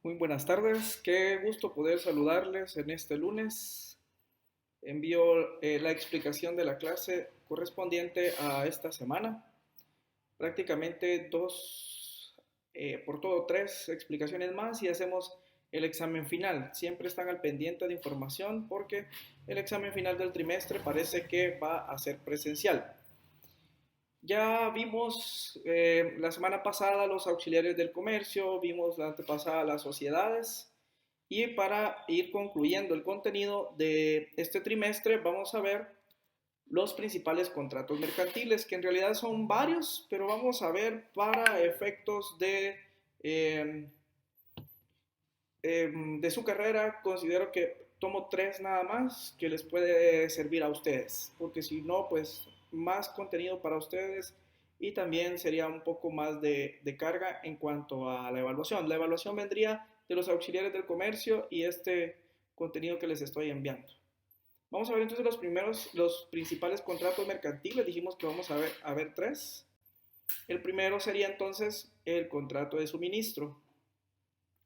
Muy buenas tardes, qué gusto poder saludarles en este lunes. Envío la explicación de la clase correspondiente a esta semana. Prácticamente por todo tres explicaciones más y hacemos el examen final. Siempre están al pendiente de información porque el examen final del trimestre parece que va a ser presencial. Ya vimos la semana pasada los auxiliares del comercio, vimos la antepasada las sociedades y para ir concluyendo el contenido de este trimestre vamos a ver los principales contratos mercantiles, que en realidad son varios, pero vamos a ver para efectos eh, de su carrera, considero que tomo tres nada más que les puede servir a ustedes, porque si no, pues más contenido para ustedes y también sería un poco más de carga en cuanto a la evaluación. La evaluación vendría de los auxiliares del comercio y este contenido que les estoy enviando. Vamos a ver entonces los principales contratos mercantiles. Dijimos que vamos a ver tres. El primero sería entonces el contrato de suministro.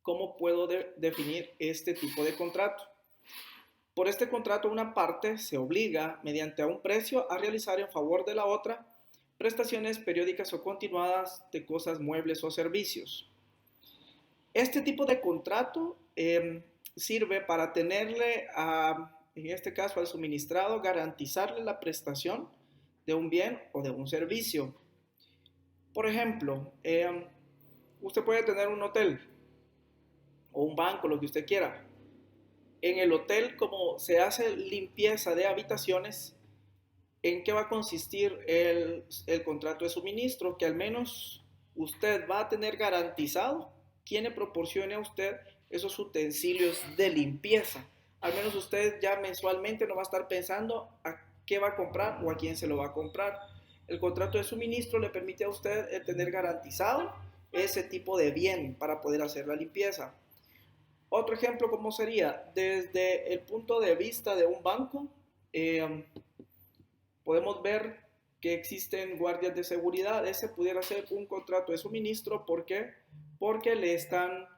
¿Cómo puedo definir este tipo de contrato? Por este contrato, una parte se obliga, mediante a un precio, a realizar en favor de la otra prestaciones periódicas o continuadas de cosas, muebles o servicios. Este tipo de contrato sirve para tenerle, en este caso, al suministrado, garantizarle la prestación de un bien o de un servicio. Por ejemplo, usted puede tener un hotel o un banco, lo que usted quiera. En el hotel, como se hace limpieza de habitaciones, ¿en qué va a consistir el contrato de suministro? Que al menos usted va a tener garantizado quien le proporcione a usted esos utensilios de limpieza. Al menos usted ya mensualmente no va a estar pensando a qué va a comprar o a quién se lo va a comprar. El contrato de suministro le permite a usted tener garantizado ese tipo de bien para poder hacer la limpieza. Otro ejemplo, ¿cómo sería? Desde el punto de vista de un banco, eh, podemos ver que existen guardias de seguridad. Ese pudiera ser un contrato de suministro. ¿Por qué? Porque le están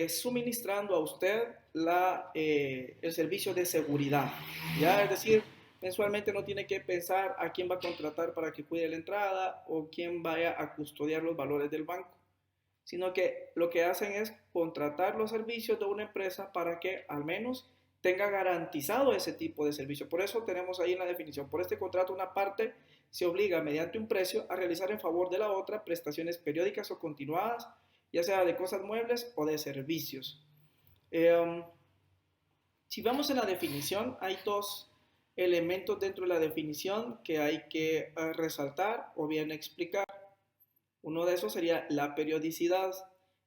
suministrando a usted el servicio de seguridad. ¿Ya? Es decir, mensualmente no tiene que pensar a quién va a contratar para que cuide la entrada o quién vaya a custodiar los valores del banco, sino que lo que hacen es contratar los servicios de una empresa para que al menos tenga garantizado ese tipo de servicio. Por eso tenemos ahí en la definición, por este contrato una parte se obliga mediante un precio a realizar en favor de la otra prestaciones periódicas o continuadas, ya sea de cosas muebles o de servicios. Eh, si vamos en la definición, hay dos elementos dentro de la definición que hay que resaltar o bien explicar. Uno de esos sería la periodicidad.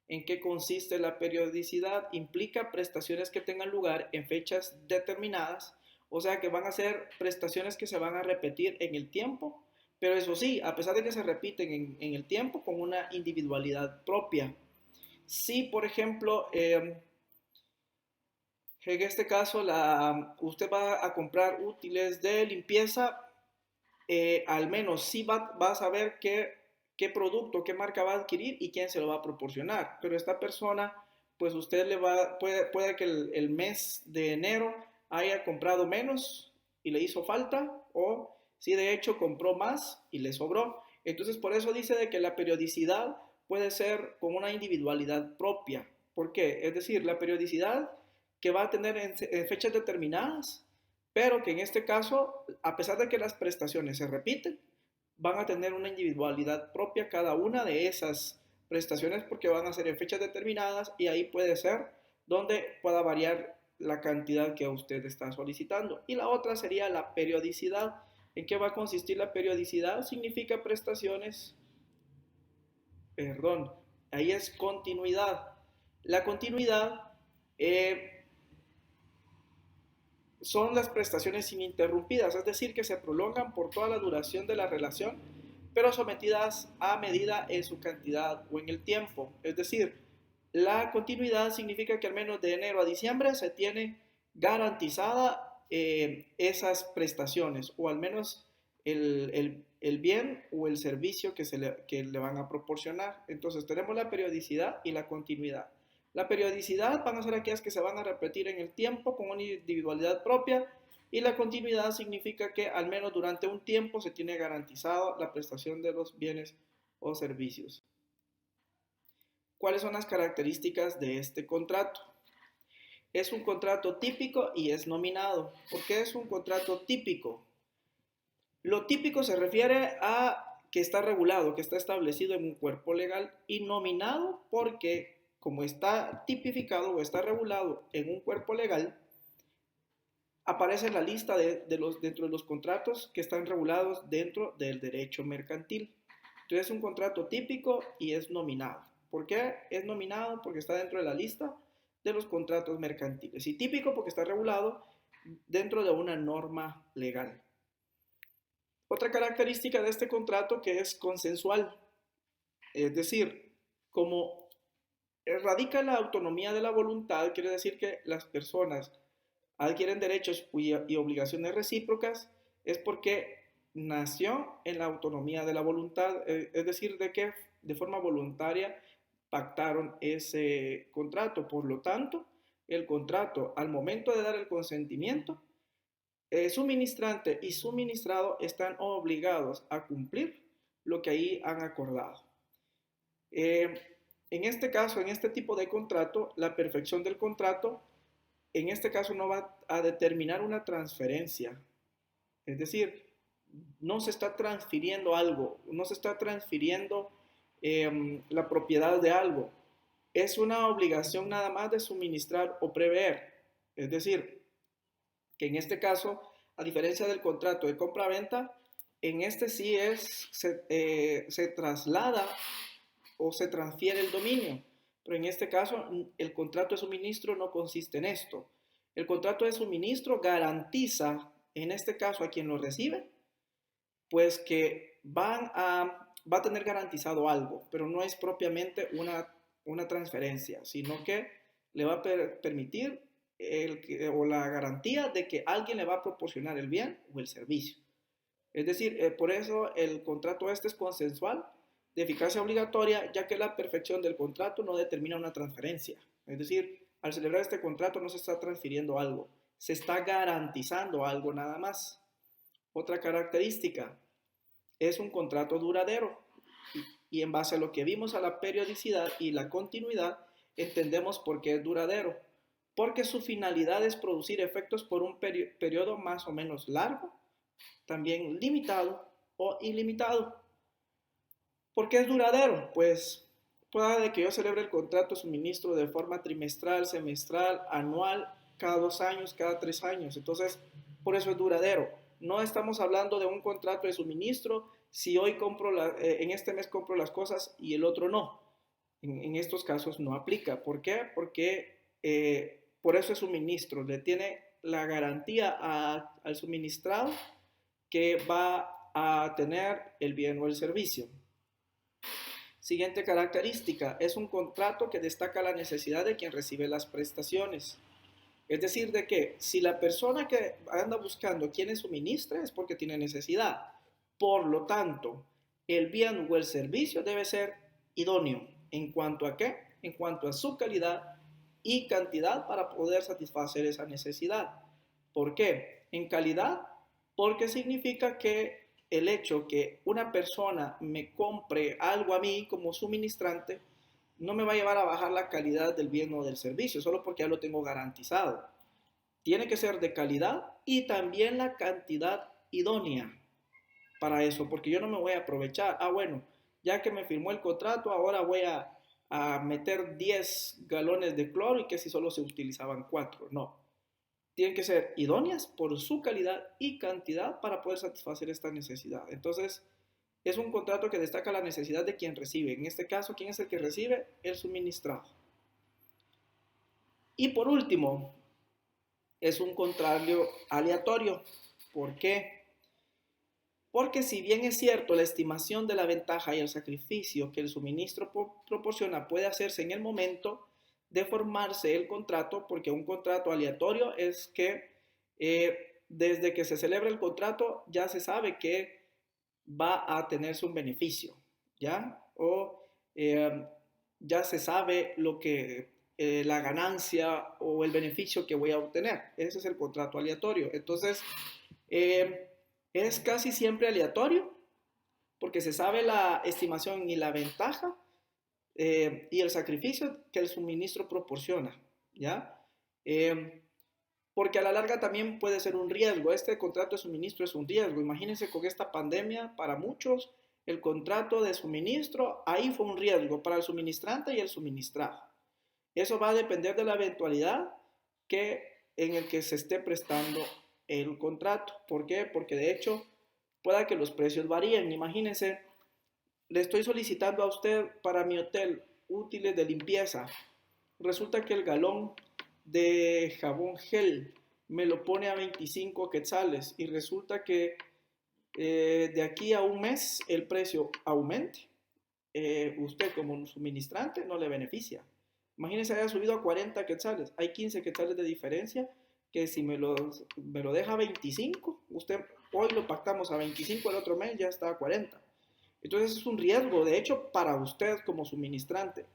¿En qué consiste la periodicidad? Implica prestaciones que tengan lugar en fechas determinadas, o sea que van a ser prestaciones que se van a repetir en el tiempo, pero eso sí, a pesar de que se repiten en el tiempo, con una individualidad propia. Si, por ejemplo, en este caso usted va a comprar útiles de limpieza, al menos sí va a saber qué producto, qué marca va a adquirir y quién se lo va a proporcionar. Pero esta persona, pues usted puede que el mes de enero haya comprado menos y le hizo falta, o si de hecho compró más y le sobró. Entonces por eso dice de que la periodicidad puede ser con una individualidad propia. ¿Por qué? Es decir, la periodicidad que va a tener en fechas determinadas, pero que en este caso, a pesar de que las prestaciones se repiten, van a tener una individualidad propia cada una de esas prestaciones, porque van a ser en fechas determinadas y ahí puede ser donde pueda variar la cantidad que usted está solicitando. Y la otra sería la periodicidad. ¿En qué va a consistir la periodicidad? Significa prestaciones, perdón, ahí es continuidad. La continuidad son las prestaciones ininterrumpidas, es decir, que se prolongan por toda la duración de la relación, pero sometidas a medida en su cantidad o en el tiempo. Es decir, la continuidad significa que al menos de enero a diciembre se tiene garantizada esas prestaciones, o al menos el bien o el servicio que le van a proporcionar. Entonces tenemos la periodicidad y la continuidad. La periodicidad van a ser aquellas que se van a repetir en el tiempo con una individualidad propia, y la continuidad significa que al menos durante un tiempo se tiene garantizado la prestación de los bienes o servicios. ¿Cuáles son las características de este contrato? Es un contrato típico y es nominado. ¿Por qué es un contrato típico? Lo típico se refiere a que está regulado, que está establecido en un cuerpo legal, y nominado porque como está tipificado o está regulado en un cuerpo legal, aparece en la lista dentro de los contratos que están regulados dentro del derecho mercantil. Entonces es un contrato típico y es nominado. ¿Por qué es nominado? Porque está dentro de la lista de los contratos mercantiles. Y típico porque está regulado dentro de una norma legal. Otra característica de este contrato que es consensual, es decir, como radica la autonomía de la voluntad, quiere decir que las personas adquieren derechos y obligaciones recíprocas, es porque nació en la autonomía de la voluntad, es decir, de que de forma voluntaria pactaron ese contrato. Por lo tanto, el contrato, al momento de dar el consentimiento, suministrante y suministrado están obligados a cumplir lo que ahí han acordado. Eh, en este caso, en este tipo de contrato, la perfección del contrato, en este caso no va a determinar una transferencia. Es decir, no se está transfiriendo algo, no se está transfiriendo la propiedad de algo. Es una obligación nada más de suministrar o prever. Es decir, que en este caso, a diferencia del contrato de compra-venta, en este sí se traslada o se transfiere el dominio. Pero en este caso, el contrato de suministro no consiste en esto. El contrato de suministro garantiza, en este caso, a quien lo recibe, pues que va a tener garantizado algo, pero no es propiamente una transferencia, sino que le va a permitir o la garantía de que alguien le va a proporcionar el bien o el servicio. Es decir, por eso el contrato este es consensual, de eficacia obligatoria, ya que la perfección del contrato no determina una transferencia. Es decir, al celebrar este contrato no se está transfiriendo algo, se está garantizando algo nada más. Otra característica, es un contrato duradero, y en base a lo que vimos, a la periodicidad y la continuidad, entendemos por qué es duradero. Porque su finalidad es producir efectos por un periodo más o menos largo, también limitado o ilimitado. ¿Por qué es duradero? Pues puede que yo celebre el contrato de suministro de forma trimestral, semestral, anual, cada 2 años, cada 3 años. Entonces, por eso es duradero. No estamos hablando de un contrato de suministro si hoy en este mes compro las cosas y el otro no. En estos casos no aplica. ¿Por qué? Porque por eso es suministro. Le tiene la garantía al suministrado que va a tener el bien o el servicio. Siguiente característica, es un contrato que destaca la necesidad de quien recibe las prestaciones. Es decir, de que si la persona que anda buscando quien le suministre es porque tiene necesidad. Por lo tanto, el bien o el servicio debe ser idóneo. ¿En cuanto a qué? En cuanto a su calidad y cantidad para poder satisfacer esa necesidad. ¿Por qué? En calidad, porque significa que el hecho que una persona me compre algo a mí como suministrante no me va a llevar a bajar la calidad del bien o del servicio, solo porque ya lo tengo garantizado. Tiene que ser de calidad y también la cantidad idónea para eso, porque yo no me voy a aprovechar. Bueno, ya que me firmó el contrato, ahora voy a meter 10 galones de cloro y que si solo se utilizaban 4. No, tienen que ser idóneas por su calidad y cantidad para poder satisfacer esta necesidad. Entonces, es un contrato que destaca la necesidad de quien recibe. En este caso, ¿quién es el que recibe? El suministrado. Y por último, es un contrato aleatorio. ¿Por qué? Porque si bien es cierto, la estimación de la ventaja y el sacrificio que el suministro proporciona puede hacerse en el momento de formarse el contrato, porque un contrato aleatorio es que desde que se celebra el contrato ya se sabe que va a tenerse un beneficio, ¿ya? O ya se sabe lo que la ganancia o el beneficio que voy a obtener. Ese es el contrato aleatorio. Entonces, eh, es casi siempre aleatorio porque se sabe la estimación y la ventaja y el sacrificio que el suministro proporciona, ¿ya? Eh, porque a la larga también puede ser un riesgo. Este contrato de suministro es un riesgo. Imagínense con esta pandemia, para muchos, el contrato de suministro, ahí fue un riesgo para el suministrante y el suministrado. Eso va a depender de la eventualidad en el que se esté prestando el contrato. ¿Por qué? Porque de hecho pueda que los precios varíen. Imagínense, le estoy solicitando a usted para mi hotel útiles de limpieza. Resulta que el galón de jabón gel me lo pone a 25 quetzales y resulta que de aquí a un mes el precio aumente. Usted como suministrante no le beneficia. Imagínense haya subido a 40 quetzales. Hay 15 quetzales de diferencia que si me lo deja a 25, usted hoy lo pactamos a 25, el otro mes ya está a 40. Entonces es un riesgo, de hecho, para usted como suministrante.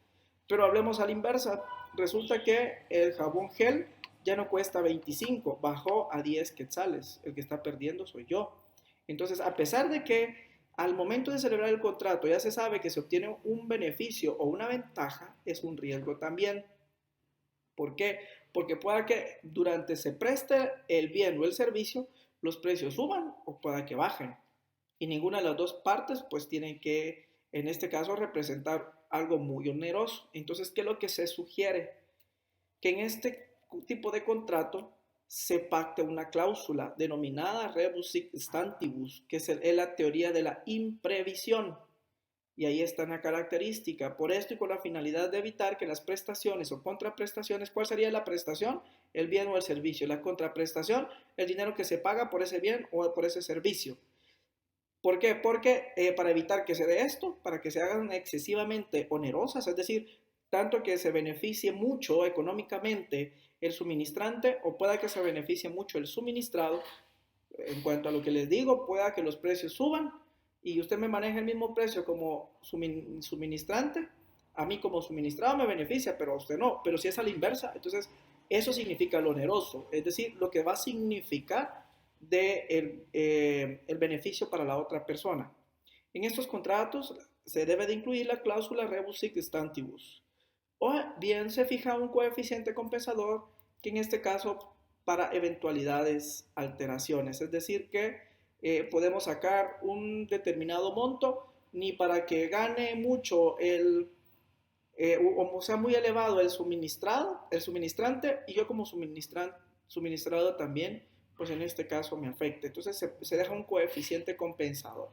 Pero hablemos a la inversa. Resulta que el jabón gel ya no cuesta 25, bajó a 10 quetzales. El que está perdiendo soy yo. Entonces, a pesar de que al momento de celebrar el contrato ya se sabe que se obtiene un beneficio o una ventaja, es un riesgo también. ¿Por qué? Porque pueda que durante se preste el bien o el servicio, los precios suban o pueda que bajen. Y ninguna de las dos partes pues tiene que, en este caso, representar algo muy oneroso. Entonces, ¿qué es lo que se sugiere? Que en este tipo de contrato se pacte una cláusula denominada rebus sic stantibus, que es la teoría de la imprevisión. Y ahí está una característica. Por esto y con la finalidad de evitar que las prestaciones o contraprestaciones, ¿cuál sería la prestación? El bien o el servicio. La contraprestación, el dinero que se paga por ese bien o por ese servicio. ¿Por qué? Porque para evitar que se dé esto, para que se hagan excesivamente onerosas, es decir, tanto que se beneficie mucho económicamente el suministrante o pueda que se beneficie mucho el suministrado, en cuanto a lo que les digo, pueda que los precios suban y usted me maneja el mismo precio como suministrante, a mí como suministrado me beneficia, pero a usted no. Pero si es a la inversa, entonces eso significa lo oneroso, es decir, lo que va a significar el beneficio para la otra persona. En estos contratos se debe de incluir la cláusula rebus sic stantibus. O bien se fija un coeficiente compensador que en este caso para eventualidades alteraciones, es decir que podemos sacar un determinado monto ni para que gane mucho o sea muy elevado el suministrante y yo como suministrado también, pues en este caso me afecta. Entonces se deja un coeficiente compensador.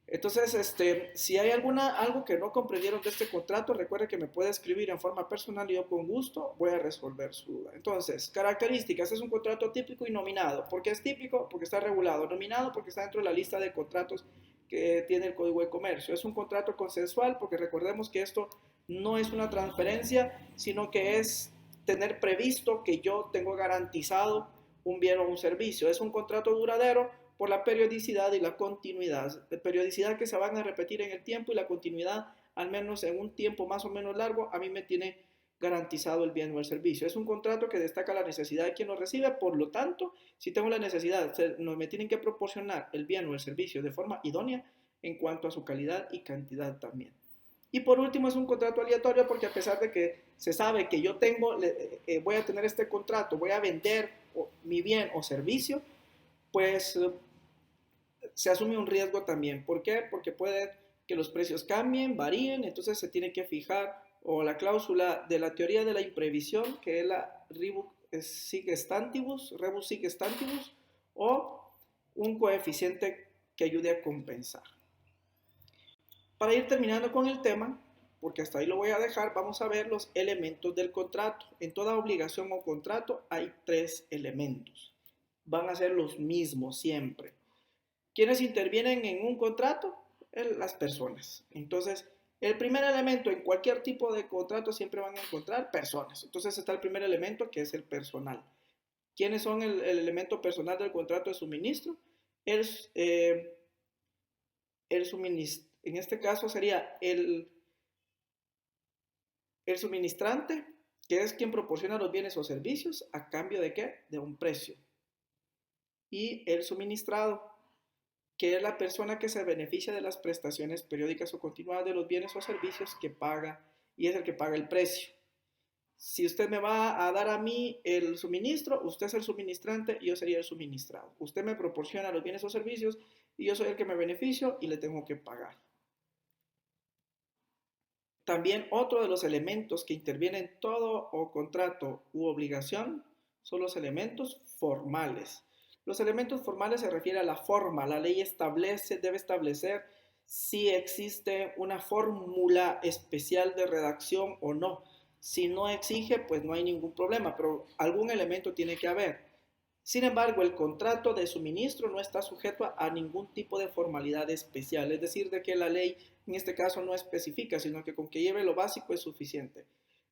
Entonces, si hay algo que no comprendieron de este contrato, recuerde que me puede escribir en forma personal y yo con gusto voy a resolver su duda. Entonces, características, es un contrato típico y nominado. ¿Por qué es típico? Porque está regulado. Nominado porque está dentro de la lista de contratos que tiene el Código de Comercio. Es un contrato consensual porque recordemos que esto no es una transferencia, sino que es tener previsto que yo tengo garantizado un bien o un servicio. Es un contrato duradero por la periodicidad y la continuidad. La periodicidad que se van a repetir en el tiempo y la continuidad, al menos en un tiempo más o menos largo, a mí me tiene garantizado el bien o el servicio. Es un contrato que destaca la necesidad de quien lo recibe, por lo tanto, si tengo la necesidad, me tienen que proporcionar el bien o el servicio de forma idónea en cuanto a su calidad y cantidad también. Y por último, es un contrato aleatorio porque a pesar de que se sabe que yo voy a tener este contrato, voy a vender mi bien o servicio, pues se asume un riesgo también. ¿Por qué? Porque puede que los precios cambien, varíen, entonces se tiene que fijar o la cláusula de la teoría de la imprevisión, que es la rebus sic stantibus, o un coeficiente que ayude a compensar. Para ir terminando con el tema, porque hasta ahí lo voy a dejar, vamos a ver los elementos del contrato. En toda obligación o contrato hay 3 elementos. Van a ser los mismos siempre. ¿Quiénes intervienen en un contrato? Las personas. Entonces, el primer elemento en cualquier tipo de contrato siempre van a encontrar personas. Entonces está el primer elemento que es el personal. ¿Quiénes son el elemento personal del contrato de suministro? El suministro, en este caso sería El suministrante, que es quien proporciona los bienes o servicios, ¿a cambio de qué? De un precio. Y el suministrado, que es la persona que se beneficia de las prestaciones periódicas o continuadas de los bienes o servicios que paga y es el que paga el precio. Si usted me va a dar a mí el suministro, usted es el suministrante y yo sería el suministrado. Usted me proporciona los bienes o servicios y yo soy el que me beneficio y le tengo que pagar. También otro de los elementos que intervienen en todo o contrato u obligación son los elementos formales. Los elementos formales se refiere a la forma. La ley debe establecer si existe una fórmula especial de redacción o no. Si no exige, pues no hay ningún problema, pero algún elemento tiene que haber. Sin embargo, el contrato de suministro no está sujeto a ningún tipo de formalidad especial, es decir, de que la ley en este caso no especifica, sino que con que lleve lo básico es suficiente.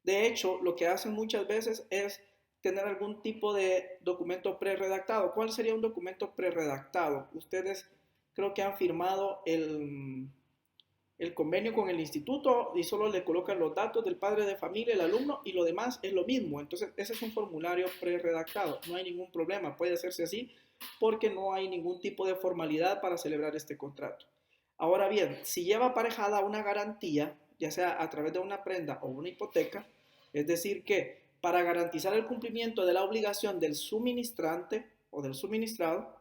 De hecho, lo que hacen muchas veces es tener algún tipo de documento preredactado. ¿Cuál sería un documento preredactado? Ustedes creo que han firmado el convenio con el instituto y solo le colocan los datos del padre de familia, el alumno, y lo demás es lo mismo. Entonces, ese es un formulario pre-redactado. No hay ningún problema, puede hacerse así porque no hay ningún tipo de formalidad para celebrar este contrato. Ahora bien, si lleva aparejada una garantía, ya sea a través de una prenda o una hipoteca, es decir que para garantizar el cumplimiento de la obligación del suministrante o del suministrado,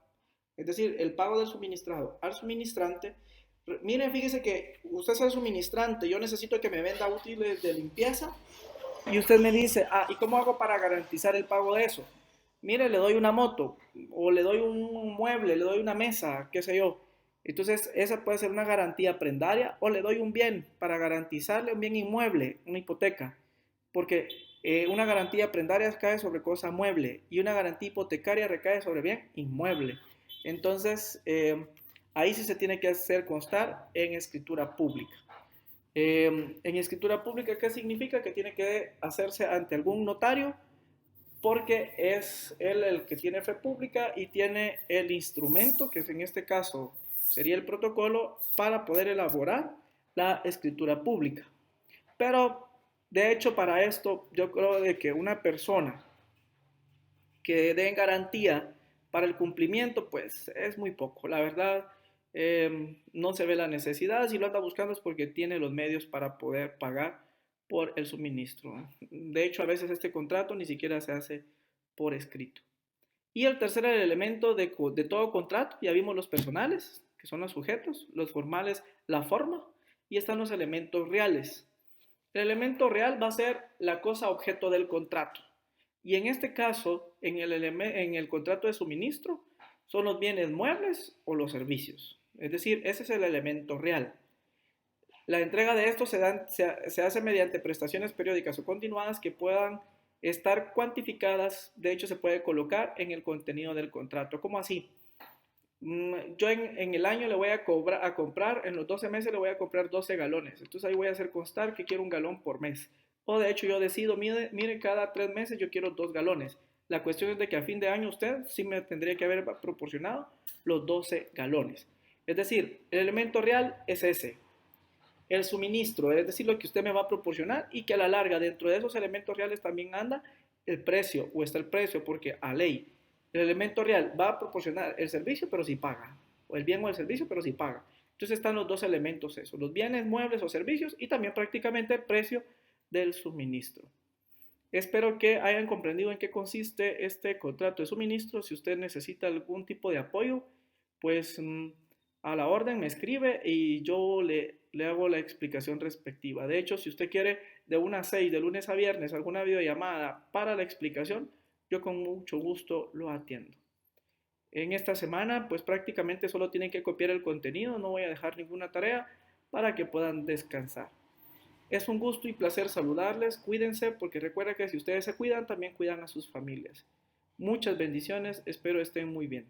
es decir, el pago del suministrado al suministrante, miren, fíjese que usted es el suministrante, yo necesito que me venda útiles de limpieza y usted me dice, ¿y cómo hago para garantizar el pago de eso? Mire, le doy una moto o le doy un mueble, le doy una mesa, qué sé yo. Entonces, esa puede ser una garantía prendaria o le doy un bien para garantizarle un bien inmueble, una hipoteca. Porque una garantía prendaria cae sobre cosa mueble y una garantía hipotecaria recae sobre bien inmueble. Entonces, ahí sí se tiene que hacer constar en escritura pública. En escritura pública, ¿qué significa? Que tiene que hacerse ante algún notario porque es él el que tiene fe pública y tiene el instrumento, que en este caso sería el protocolo, para poder elaborar la escritura pública. Pero, de hecho, para esto yo creo de que una persona que dé garantía para el cumplimiento, pues es muy poco. La verdad, no se ve la necesidad. Si lo anda buscando es porque tiene los medios para poder pagar por el suministro. De hecho, a veces este contrato ni siquiera se hace por escrito. Y el tercer elemento de todo contrato, ya vimos los personales, que son los sujetos, los formales, la forma, y están los elementos reales. El elemento real va a ser la cosa objeto del contrato. Y en este caso, en el contrato de suministro, son los bienes muebles o los servicios. Es decir, ese es el elemento real. La entrega de estos se hace mediante prestaciones periódicas o continuadas que puedan estar cuantificadas. De hecho, se puede colocar en el contenido del contrato. ¿Cómo así? Yo en el año le voy a comprar, en los 12 meses le voy a comprar 12 galones. Entonces ahí voy a hacer constar que quiero un galón por mes. O de hecho yo decido, mire, cada 3 meses yo quiero 2 galones. La cuestión es de que a fin de año usted sí me tendría que haber proporcionado los 12 galones. Es decir, el elemento real es ese. El suministro, es decir, lo que usted me va a proporcionar y que a la larga dentro de esos elementos reales también anda el precio o está el precio porque a ley el elemento real va a proporcionar el servicio pero sí paga, o el bien o el servicio pero sí paga. Entonces están los dos elementos esos, los bienes, muebles o servicios y también prácticamente el precio del suministro. Espero que hayan comprendido en qué consiste este contrato de suministro. Si usted necesita algún tipo de apoyo, pues a la orden me escribe y yo le hago la explicación respectiva. De hecho, si usted quiere de 1 a 6, de lunes a viernes, alguna videollamada para la explicación, yo con mucho gusto lo atiendo. En esta semana, pues prácticamente solo tienen que copiar el contenido, no voy a dejar ninguna tarea para que puedan descansar. Es un gusto y placer saludarles, cuídense porque recuerda que si ustedes se cuidan, también cuidan a sus familias. Muchas bendiciones, espero estén muy bien.